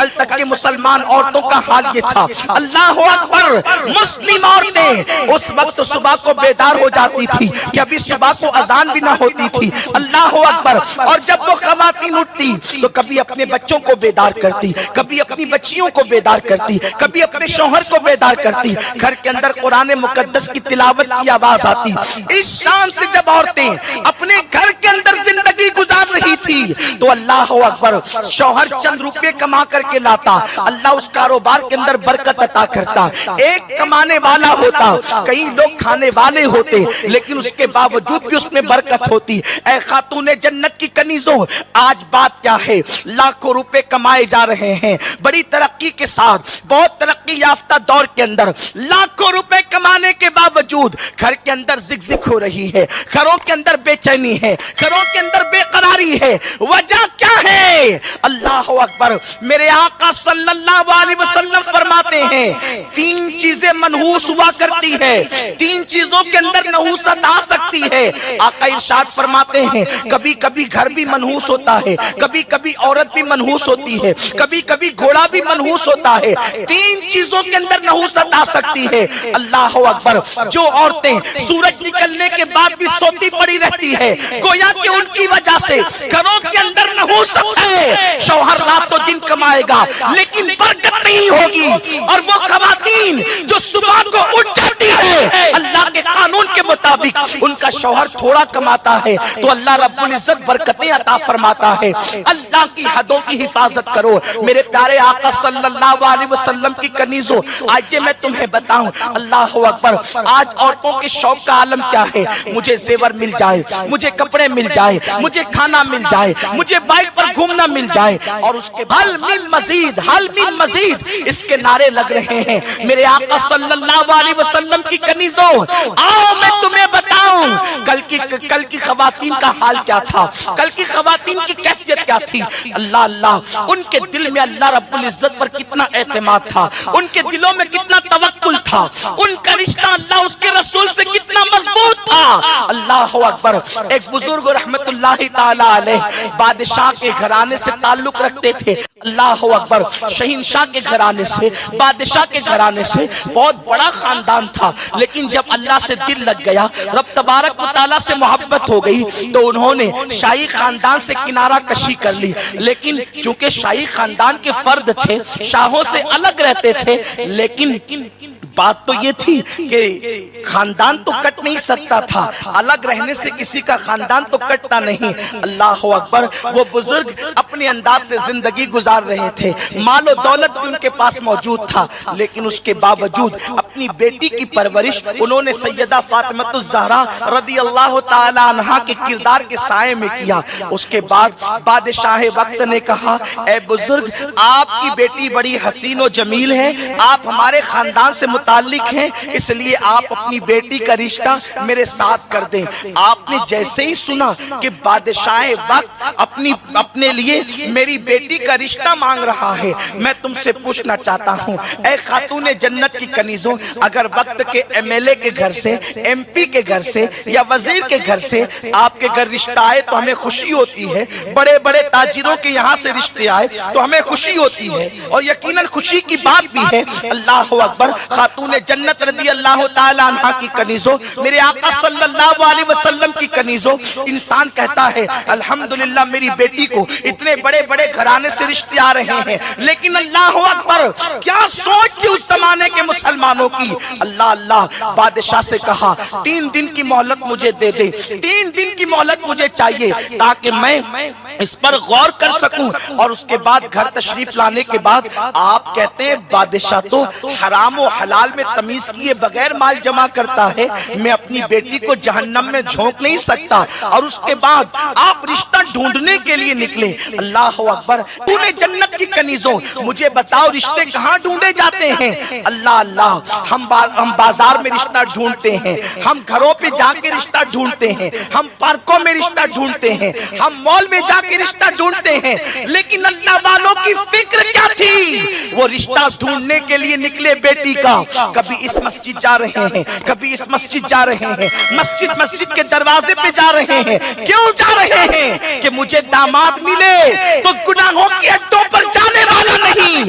تک کہ مسلمان عورتوں کا حال یہ تھا. اللہ اکبر. مسلم عورتیں اس وقت صبح کو بیدار ہو جاتی تھی کہ ابھی صبح کو اذان بھی نہ ہوتی تھی. اللہ اکبر. اور جب وہ خواتین اٹھتی تو کبھی اپنے بچوں کو بیدار کرتی, کبھی اپنی بچیوں کو بیدار کرتی, کبھی اپنے شوہر کو بیدار کرتی. گھر کے اندر قرآن مقدس کی تلاوت کی آواز آتی. اس شان سے جب عورتیں اپنے گھر کے اندر زندگی گزار رہی تھی تو اللہ اکبر شوہر چند روپے کما کر کے لاتا, اللہ اس کاروبار کے اندر برکت عطا کرتا. ایک کمانے والا ہوتا, کئی لوگ کھانے والے ہوتے, لیکن اس کے باوجود بھی اس میں برکت ہوتی. اے خاتون جنت کی کنیزوں, آج بات کیا ہے؟ لاکھوں روپے کمائے جا رہے ہیں بڑی ترقی کے ساتھ, بہت ترقی یافتہ دور کے اندر. لاکھوں روپے کمانے کے باوجود گھر کے اندر زگزگ ہو رہی ہے, گھروں کے اندر بے چینی ہے, گھروں کے اندر بے قراری ہے. وجہ کیا ہے؟ اللہ اکبر. میرے آقا صلی اللہ علیہ وسلم فرماتے ہیں تین چیزیں منحوس ہوا کرتی ہے, تین چیزوں کے اندر نحوست آ سکتی ہے. آقا ارشاد فرماتے ہیں کبھی کبھی گھر بھی منحوس ہوتا ہے, کبھی کبھی عورت بھی منحوس ہوتی ہے, کبھی کبھی گھوڑا بھی منحوس ہوتا ہے. تین چیزوں کے اندر نحوست آ سکتی ہے. اللہ اکبر. جو عورتیں سورج نکلنے کے بعد بھی سوتی پڑی رہتی ہے, گویا کہ ان کی وجہ سے گھروں کے اندر نحوست ہے. شوہر رات و دن کمائے گا لیکن برکت نہیں ہوگی. اور وہ خواتین جو صبح کو اٹھ جاتی ہے اللہ کے قانون کے مطابق, ان کا شوہر تھوڑا کماتا ہے تو اللہ رب العزت برکتیں عطا فرماتا ہے. اللہ کی حدوں کی حفاظت کرو. میرے پیارے آقا صلی اللہ علیہ وسلم کی کنیزوں, آج میں تمہیں بتاؤں. اللہ اکبر. آج عورتوں کے شوق کا عالم کیا ہے؟ مجھے زیور مل جائے, مجھے کپڑے مل جائے, مجھے کھانا مل جائے, مجھے بائک پر گھومنا مل جائے, اور اس کے حل من مزید, حل من مزید اس کے نعرے لگ رہے ہیں. میرے آقا صلی اللہ علیہ وسلم کی کنیزوں, آؤ میں تمہیں بتاؤں کل کی خواتین کا حال کیا تھا, کل کی خواتین کی کیفیت کیا تھی. اللہ اللہ. ان کے دل میں اللہ رب العزت پر کتنا اعتماد تھا, ان کے دلوں میں کتنا توکل تھا, ان کا رشتہ اللہ اس کے رسول سے کتنا مضبوط تھا. اللہ اکبر. ایک بزرگ رحمت اللہ تعالی علیہ بادشاہ کے گھرانے سے تعلق رکھتے تھے. اللہ اکبر. شہنشاہ کے گھرانے سے, بادشاہ کے گھرانے سے, بہت بڑا خاندان تھا. لیکن جب اللہ سے دل لگ گیا, رب تبارک و تعالیٰ سے محبت ہو گئی, تو انہوں نے شاہی خاندان سے کنارہ کشی کر لی. لیکن چونکہ شاہی خاندان کے فرد تھے, شاہوں سے الگ رہتے تھے, لیکن بات تو یہ تھی کہ خاندان تو کٹ نہیں سکتا تھا, الگ رہنے سے کسی کا خاندان تو کٹتا نہیں. اللہ اکبر. وہ بزرگ اپنے انداز سے زندگی گزار رہے تھے, مال و دولت بھی ان کے پاس موجود تھا, لیکن اس کے باوجود اپنی بیٹی کی پرورش انہوں نے سیدہ فاطمہ الزہرا رضی اللہ تعالی عنہا کے کردار کے سائے میں کیا. اس کے بعد بادشاہ وقت نے کہا, اے بزرگ, آپ کی بیٹی بڑی حسین و جمیل ہے, آپ ہمارے خاندان سے متعلق ہیں, اس لیے آپ اپنی بیٹی کا رشتہ میرے ساتھ کر دیں. آپ نے جیسے ہی سنا کہ بادشاہ وقت اپنے لیے میری بیٹی کا رشتہ مانگ رہا ہے, میں تم سے پوچھنا چاہتا ہوں, اے خاتون جنت کی کنیزوں, اگر وقت کے ایم ایل اے کے گھر سے, ایم پی کے گھر سے, یا وزیر کے گھر سے آپ کے گھر رشتہ آئے تو ہمیں خوشی ہوتی ہے. بڑے بڑے تاجروں کے یہاں سے رشتے آئے تو ہمیں خوشی ہوتی ہے, اور یقیناً خوشی کی بات بھی ہے. اللہ اکبر. خاتون جنت رضی اللہ تعالی عنہ کی کنیزوں, میرے آقا صلی اللہ علیہ وسلم کی کنیزوں, انسان کہتا ہے الحمدللہ میری بیٹی کو اتنے بڑے بڑے گھرانے سے رشتے آ رہے ہیں, لیکن اللہ اکبر, کیا سوچ تھی اس زمانے کے مسلمانوں کی. اللہ اللہ. بادشاہ سے کہا 3 دن کی مہلت مجھے دے دے, 3 دن کی مہلت مجھے چاہیے تاکہ میں اس پر غور کر سکوں. اور اس کے بعد گھر تشریف لانے کے بعد آپ کہتے ہیں بادشاہ تو حرام و حلال میں تمیز کیے بغیر مال جمع کرتا ہے, میں اپنی بیٹی کو جہنم میں جھونک نہیں سکتا. اور اس کے بعد آپ رشتہ ڈھونڈنے کے لیے نکلے. اللہ اکبر. تو نے جنت کی کنیزوں, مجھے بتاؤ رشتے کہاں ڈھونڈے جاتے ہیں؟ اللہ اللہ. ہم بازار میں رشتہ ڈھونڈتے ہیں, ہم گھروں پہ جا کے رشتہ ڈھونڈتے ہیں, ہم پارکوں میں رشتہ ڈھونڈتے ہیں, ہم مال میں جا کے رشتہ ڈھونڈتے ہیں, لیکن اللہ والوں کی فکر کیا تھی؟ وہ رشتہ ڈھونڈنے کے لیے نکلے بیٹی کا. کبھی اس مسجد جا رہے ہیں, کبھی اس مسجد جا رہے ہیں, مسجد کے دروازے پہ جا رہے ہیں. کیوں جا رہے ہیں؟ کہ مجھے داماد ملے تو گناہوں کی اڈوں پر جانے والا نہیں,